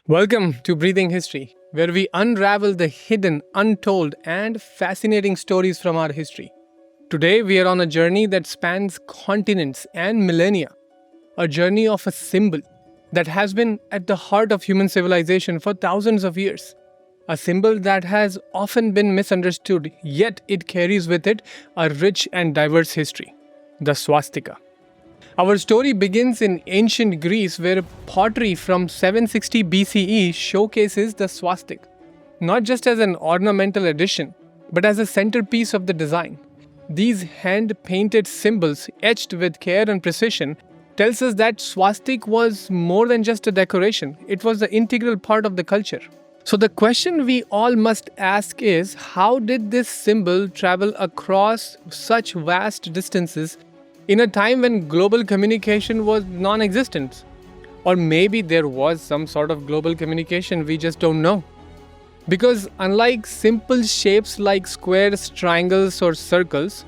Welcome to Breathing History, where we unravel the hidden, untold, and fascinating stories from our history. Today, we are on a journey that spans continents and millennia, a journey of a symbol that has been at the heart of human civilization for thousands of years. A symbol that has often been misunderstood, yet it carries with it a rich and diverse history: the swastika. Our story begins in ancient Greece, where pottery from 760 BCE showcases the swastik, not just as an ornamental addition, but as a centerpiece of the design. These hand-painted symbols, etched with care and precision, tells us that swastik was more than just a decoration. It was the integral part of the culture. So the question we all must ask is, how did this symbol travel across such vast distances in a time when global communication was non-existent? Or maybe there was some sort of global communication, we just don't know. Because unlike simple shapes like squares, triangles, or circles,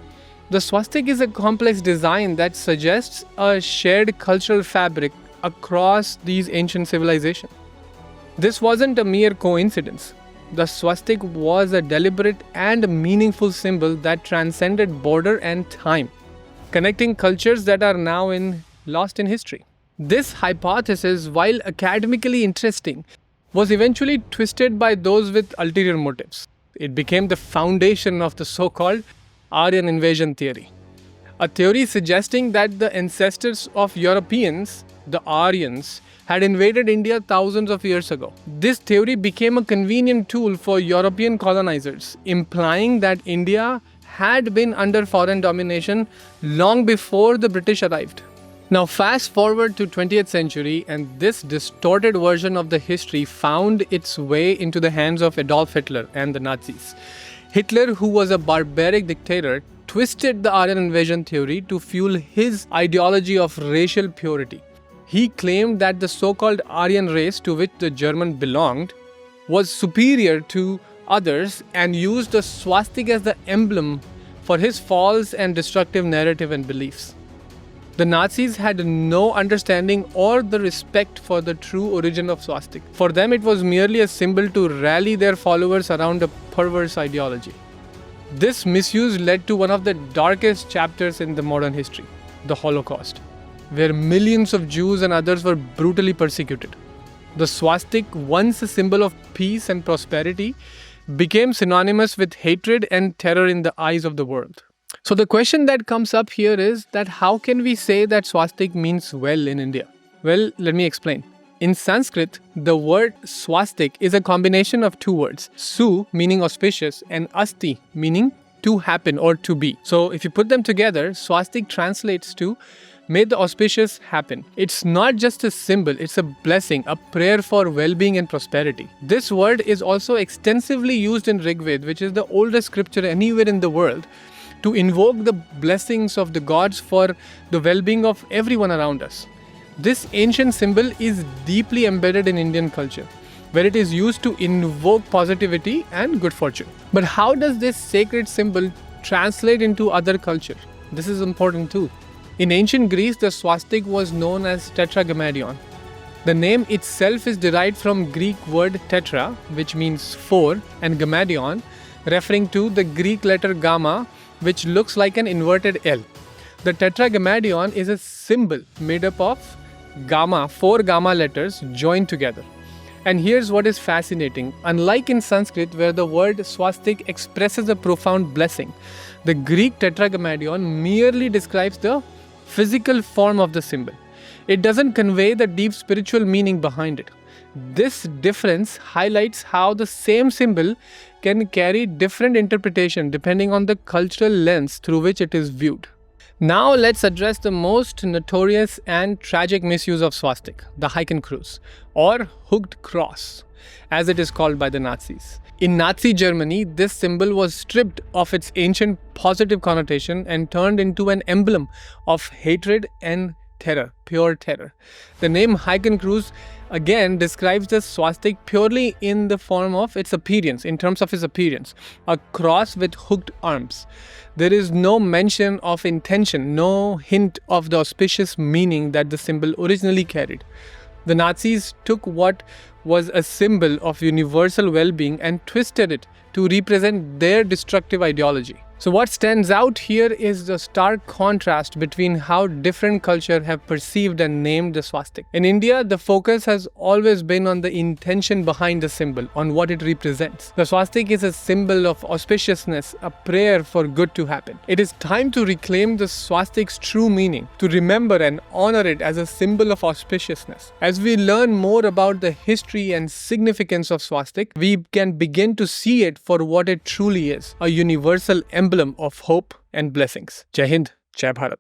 the swastik is a complex design that suggests a shared cultural fabric across these ancient civilizations. This wasn't a mere coincidence. The swastik was a deliberate and meaningful symbol that transcended border and time, connecting cultures that are now lost in history. This hypothesis, while academically interesting, was eventually twisted by those with ulterior motives. It became the foundation of the so-called Aryan invasion theory, a theory suggesting that the ancestors of Europeans, the Aryans, had invaded India thousands of years ago. This theory became a convenient tool for European colonizers, implying that India had been under foreign domination long before the British arrived. Now fast forward to 20th century, and this distorted version of the history found its way into the hands of Adolf Hitler and the Nazis. Hitler, who was a barbaric dictator, twisted the Aryan invasion theory to fuel his ideology of racial purity. He claimed that the so-called Aryan race, to which the German belonged, was superior to others, and used the swastik as the emblem for his false and destructive narrative and beliefs. The Nazis had no understanding or the respect for the true origin of swastik. For them, it was merely a symbol to rally their followers around a perverse ideology. This misuse led to one of the darkest chapters in the modern history, the Holocaust, where millions of Jews and others were brutally persecuted. The swastik, once a symbol of peace and prosperity, became synonymous with hatred and terror in the eyes of the world. So the question that comes up here is that how can we say that swastik means well in India? Well, let me explain. In Sanskrit, the word swastik is a combination of two words, su meaning auspicious and asti meaning to happen or to be. So if you put them together, swastik translates to may the auspicious happen. It's not just a symbol, it's a blessing, a prayer for well-being and prosperity. This word is also extensively used in Rigveda, which is the oldest scripture anywhere in the world, to invoke the blessings of the gods for the well-being of everyone around us. This ancient symbol is deeply embedded in Indian culture, where it is used to invoke positivity and good fortune. But how does this sacred symbol translate into other culture? This is important too. In ancient Greece, the swastik was known as tetragrammaton. The name itself is derived from Greek word tetra, which means four, and grammadion, referring to the Greek letter gamma, which looks like an inverted L. The tetragrammaton is a symbol made up of four gamma letters joined together. And here's what is fascinating. Unlike in Sanskrit, where the word swastik expresses a profound blessing, the Greek tetragrammaton merely describes the physical form of the symbol. It doesn't convey the deep spiritual meaning behind it. This difference highlights how the same symbol can carry different interpretation depending on the cultural lens through which it is viewed. Now let's address the most notorious and tragic misuse of swastik, the Hakenkreuz, or hooked cross, as it is called by the Nazis. In Nazi Germany, this symbol was stripped of its ancient positive connotation and turned into an emblem of hatred and terror, pure terror. The name Hakenkreuz again describes the swastik purely in the form of its appearance, in terms of its appearance, a cross with hooked arms. There is no mention of intention, no hint of the auspicious meaning that the symbol originally carried. The Nazis took what was a symbol of universal well-being and twisted it to represent their destructive ideology. So what stands out here is the stark contrast between how different cultures have perceived and named the swastik. In India, the focus has always been on the intention behind the symbol, on what it represents. The swastik is a symbol of auspiciousness, a prayer for good to happen. It is time to reclaim the swastik's true meaning, to remember and honor it as a symbol of auspiciousness. As we learn more about the history and significance of swastik, we can begin to see it for what it truly is, a universal emblem of hope and blessings. Jai Hind, Jai Bharat.